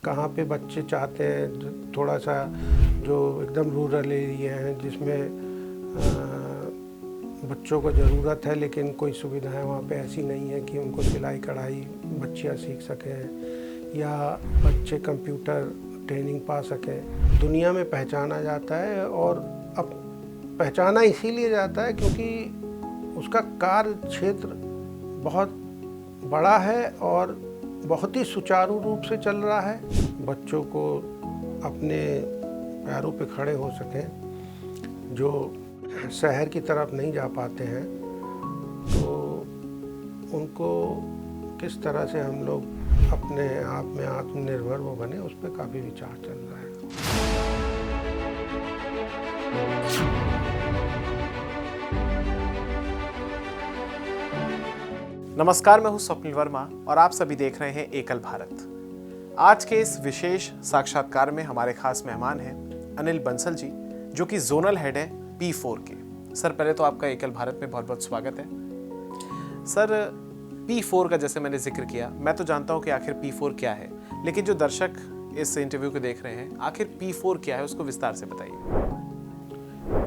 कहाँ पे बच्चे चाहते हैं थोड़ा सा जो एकदम रूरल एरिया हैं जिसमें बच्चों को ज़रूरत है लेकिन कोई सुविधाएं वहाँ पे ऐसी नहीं है कि उनको सिलाई कढ़ाई बच्चियाँ सीख सकें या बच्चे कंप्यूटर ट्रेनिंग पा सकें। दुनिया में पहचाना जाता है और अब पहचाना इसीलिए जाता है क्योंकि उसका कार्य क्षेत्र बहुत बड़ा है और बहुत ही सुचारू रूप से चल रहा है। बच्चों को अपने पैरों पे खड़े हो सकें, जो शहर की तरफ नहीं जा पाते हैं, तो उनको किस तरह से हम लोग अपने आप में आत्मनिर्भर वो बने, उस पर काफ़ी विचार चल रहा है। नमस्कार, मैं हूं स्वप्निल वर्मा और आप सभी देख रहे हैं एकल भारत। आज के इस विशेष साक्षात्कार में हमारे खास मेहमान हैं अनिल बंसल जी, जो कि जोनल हेड है P4 के। सर, पहले तो आपका एकल भारत में बहुत बहुत स्वागत है। सर, P4 का जैसे मैंने जिक्र किया, मैं तो जानता हूं कि आखिर P4 क्या है, लेकिन जो दर्शक इस इंटरव्यू को देख रहे हैं, आखिर P4 क्या है उसको विस्तार से बताइए।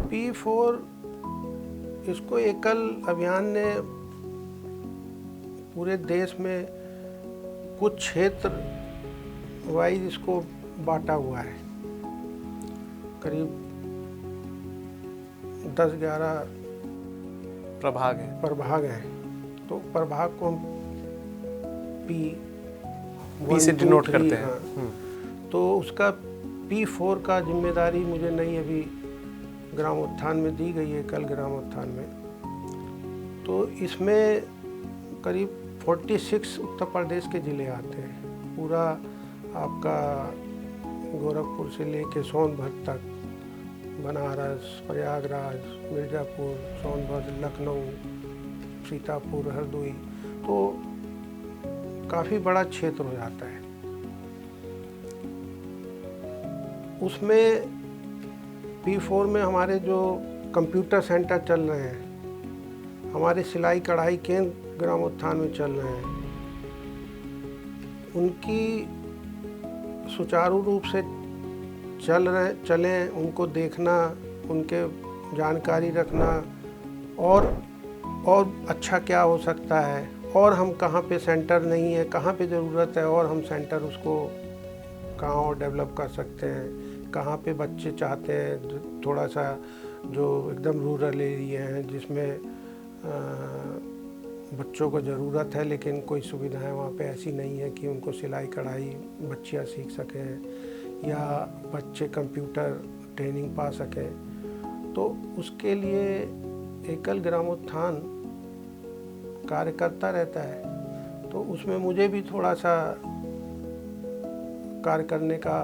P4 इसको एकल अभियान ने पूरे देश में कुछ क्षेत्र वाइज इसको बांटा हुआ है। करीब 10-11 प्रभाग हैं। तो प्रभाग को हम P से डिनोट करते हैं। हाँ। तो उसका P4 का जिम्मेदारी मुझे नहीं अभी ग्राम उत्थान में दी गई है, कल ग्राम उत्थान में। तो इसमें करीब 46 उत्तर प्रदेश के ज़िले आते हैं। पूरा आपका गोरखपुर से लेके सोनभद्र तक, बनारस, प्रयागराज, मिर्ज़ापुर, सोनभद्र, लखनऊ, सीतापुर, हरदोई, तो काफ़ी बड़ा क्षेत्र हो जाता है। उसमें P4 में हमारे जो कंप्यूटर सेंटर चल रहे हैं, हमारे सिलाई कढ़ाई केंद्र ग्राम उत्थान में चल रहे हैं, उनकी सुचारू रूप से चलें, उनको देखना, उनके जानकारी रखना और अच्छा क्या हो सकता है, और हम कहाँ पे सेंटर नहीं है, कहाँ पे ज़रूरत है और हम सेंटर उसको कहाँ और डेवलप कर सकते हैं, कहाँ पे बच्चे चाहते हैं थोड़ा सा जो एकदम रूरल एरिया हैं जिसमें बच्चों को ज़रूरत है लेकिन कोई सुविधाएं वहाँ पे ऐसी नहीं है कि उनको सिलाई कढ़ाई बच्चियाँ सीख सकें या बच्चे कंप्यूटर ट्रेनिंग पा सकें। तो उसके लिए एकल ग्रामोत्थान कार्य करता रहता है। तो उसमें मुझे भी थोड़ा सा कार्य करने का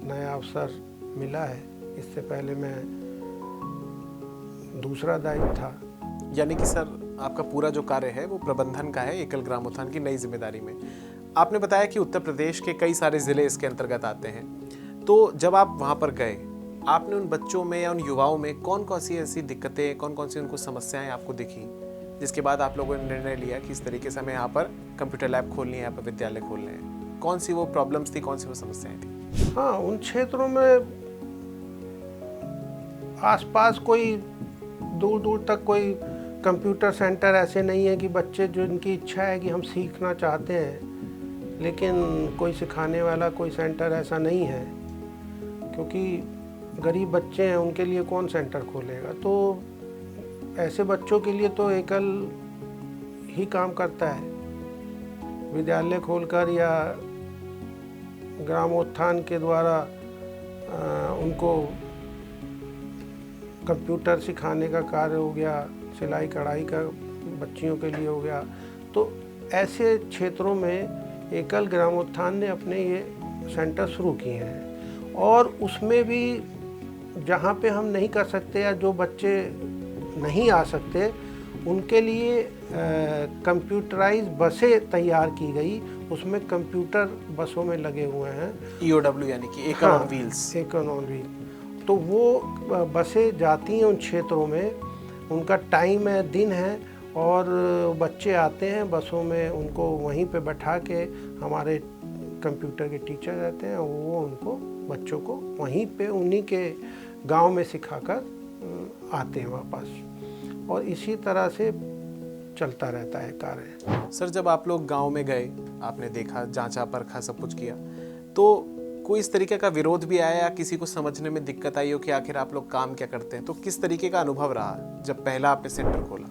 नया अवसर मिला है। इससे पहले मैं दूसरा दायित्व था। यानी कि सर, आपका पूरा जो कार्य है वो प्रबंधन का है एकल ग्राम उत्थान की नई जिम्मेदारी में। आपने बताया कि उत्तर प्रदेश के कई सारे ज़िले इसके अंतर्गत आते हैं। तो जब आप वहाँ पर गए, आपने उन बच्चों में या उन युवाओं में कौन कौन सी ऐसी दिक्कतें, कौन कौन सी उनको समस्याएं आपको दिखी, जिसके बाद आप लोगों ने निर्णय लिया कि इस तरीके से हमें यहाँ पर कंप्यूटर लैब खोलनी है, यहाँ पर विद्यालय खोलने हैं? कौन सी वो प्रॉब्लम्स थी, कौन सी वो समस्याएं थी? हाँ, उन क्षेत्रों में आसपास कोई दूर दूर तक कोई कंप्यूटर सेंटर ऐसे नहीं है कि बच्चे जो इनकी इच्छा है कि हम सीखना चाहते हैं लेकिन कोई सिखाने वाला कोई सेंटर ऐसा नहीं है, क्योंकि गरीब बच्चे हैं, उनके लिए कौन सेंटर खोलेगा। तो ऐसे बच्चों के लिए तो एकल ही काम करता है, विद्यालय खोलकर या ग्रामोत्थान के द्वारा उनको कंप्यूटर सिखाने का कार्य हो गया, सिलाई कढ़ाई का बच्चियों के लिए हो गया। तो ऐसे क्षेत्रों में एकल ग्रामोत्थान ने अपने ये सेंटर शुरू किए हैं। और उसमें भी जहाँ पे हम नहीं कर सकते या जो बच्चे नहीं आ सकते, उनके लिए कंप्यूटराइज बसें तैयार की गई। उसमें कंप्यूटर बसों में लगे हुए हैं, EOW यानी कि एकल ऑन व्हील्स। एकल ऑन व्हील। तो वो बसें जाती हैं उन क्षेत्रों में, उनका टाइम है, दिन है, और बच्चे आते हैं बसों में, उनको वहीं पे बैठा के हमारे कंप्यूटर के टीचर रहते हैं, वो उनको बच्चों को वहीं पे उन्हीं के गांव में सिखाकर आते हैं वापस, और इसी तरह से चलता रहता है कार्य। सर, जब आप लोग गांव में गए, आपने देखा, जांचा परखा, सब कुछ किया, तो कोई इस तरीके का विरोध भी आया या किसी को समझने में दिक्कत आई हो कि आखिर आप लोग काम क्या करते हैं? तो किस तरीके का अनुभव रहा जब पहला आपने सेंटर खोला?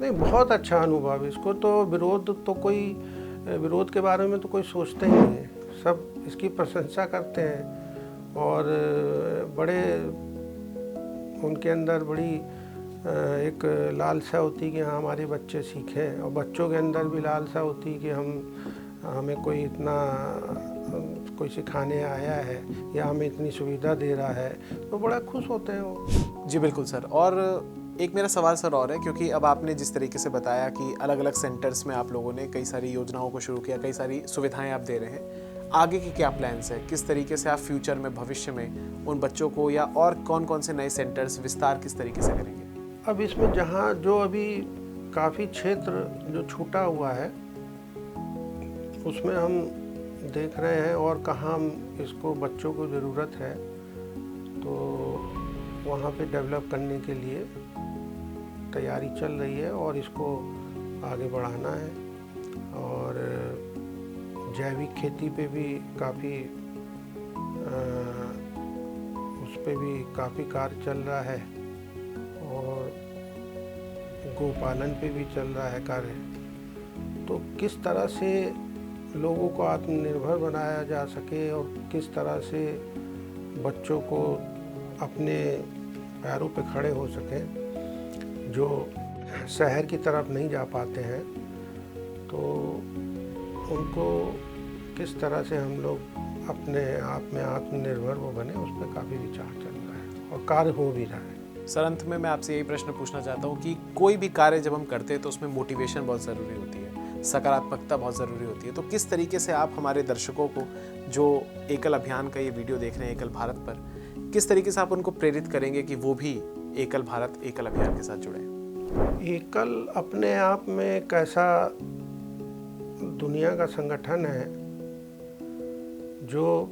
नहीं, बहुत अच्छा अनुभव। इसको तो विरोध के बारे में तो कोई सोचता ही नहीं है, सब इसकी प्रशंसा करते हैं, और बड़े उनके अंदर बड़ी एक लालसा होती है कि हाँ हमारे बच्चे सीखें, और बच्चों के अंदर भी लालसा होती है कि हमें कोई इतना कोई सिखाने आया है या हमें इतनी सुविधा दे रहा है, तो बड़ा खुश होते हैं वो। जी बिल्कुल सर। और एक मेरा सवाल सर और है, क्योंकि अब आपने जिस तरीके से बताया कि अलग अलग सेंटर्स में आप लोगों ने कई सारी योजनाओं को शुरू किया, कई सारी सुविधाएं आप दे रहे हैं, आगे के क्या प्लान्स हैं? किस तरीके से आप फ्यूचर में, भविष्य में उन बच्चों को या और कौन कौन से नए सेंटर्स विस्तार किस तरीके से करेंगे? अब इसमें जहाँ जो अभी काफ़ी क्षेत्र जो छूटा हुआ है, उसमें हम देख रहे हैं और कहाँ इसको बच्चों को ज़रूरत है, तो वहाँ पे डेवलप करने के लिए तैयारी चल रही है और इसको आगे बढ़ाना है। और जैविक खेती पे भी काफ़ी उस पे भी काफ़ी कार्य चल रहा है, और गोपालन पे भी चल रहा है कार्य। तो किस तरह से लोगों को आत्मनिर्भर बनाया जा सके और किस तरह से बच्चों को अपने पैरों पे खड़े हो सकें, जो शहर की तरफ नहीं जा पाते हैं, तो उनको किस तरह से हम लोग अपने आप में आत्मनिर्भर वो बने, उस पर काफ़ी विचार चल रहा है और कार्य हो भी रहा है। सर, अंत में मैं आपसे यही प्रश्न पूछना चाहता हूँ कि कोई भी कार्य जब हम करते हैं तो उसमें मोटिवेशन बहुत ज़रूरी होती है, सकारात्मकता बहुत ज़रूरी होती है। तो किस तरीके से आप हमारे दर्शकों को, जो एकल अभियान का ये वीडियो देख रहे हैं एकल भारत पर, किस तरीके से आप उनको प्रेरित करेंगे कि वो भी एकल भारत, एकल अभियान के साथ जुड़े? एकल अपने आप में एक ऐसा दुनिया का संगठन है जो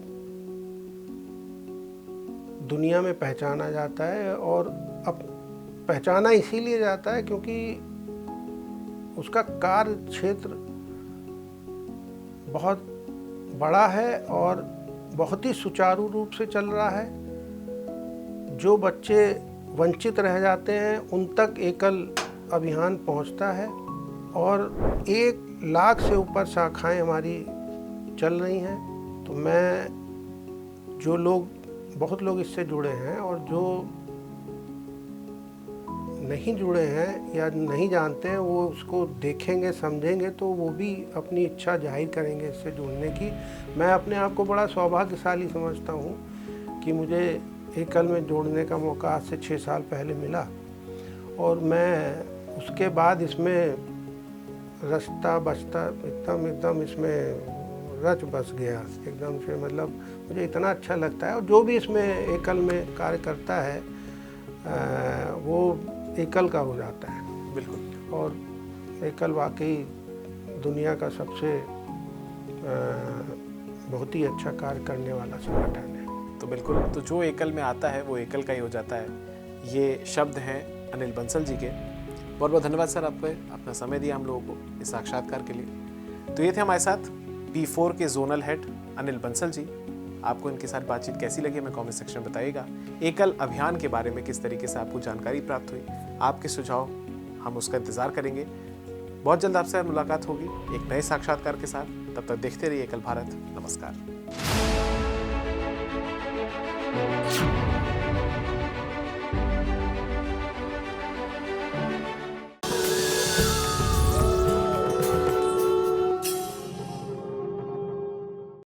दुनिया में पहचाना जाता है, और अब पहचाना इसीलिए जाता है क्योंकि उसका कार्य क्षेत्र बहुत बड़ा है और बहुत ही सुचारू रूप से चल रहा है। जो बच्चे वंचित रह जाते हैं उन तक एकल अभियान पहुंचता है, और 1 लाख से ऊपर शाखाएं हमारी चल रही हैं। तो बहुत लोग इससे जुड़े हैं, और जो नहीं जुड़े हैं या नहीं जानते हैं, वो उसको देखेंगे, समझेंगे, तो वो भी अपनी इच्छा जाहिर करेंगे इससे जुड़ने की। मैं अपने आप को बड़ा सौभाग्यशाली समझता हूँ कि मुझे एकल में जोड़ने का मौका आज से 6 साल पहले मिला, और मैं उसके बाद इसमें रचता बचता एकदम इसमें रच बस गया एकदम से। मतलब मुझे इतना अच्छा लगता है, और जो भी इसमें एकल में कार्य करता है वो एकल का हो जाता है। बिल्कुल। और एकल वाकई दुनिया का सबसे बहुत ही अच्छा कार्य करने वाला संगठन है। तो बिल्कुल, तो जो एकल में आता है वो एकल का ही हो जाता है। ये शब्द हैं अनिल बंसल जी के। बहुत बहुत धन्यवाद सर, आपको अपना समय दिया हम लोगों को इस साक्षात्कार के लिए। तो ये थे हमारे साथ P4 के जोनल हेड अनिल बंसल जी। आपको इनके साथ बातचीत कैसी लगी हमें कमेंट सेक्शन में बताइएगा। एकल अभियान के बारे में किस तरीके से आपको जानकारी प्राप्त हुई, आपके सुझाव, हम उसका इंतजार करेंगे। बहुत जल्द आपसे मुलाकात होगी एक नए साक्षात्कार के साथ। तब तक देखते रहिए एकल भारत। नमस्कार।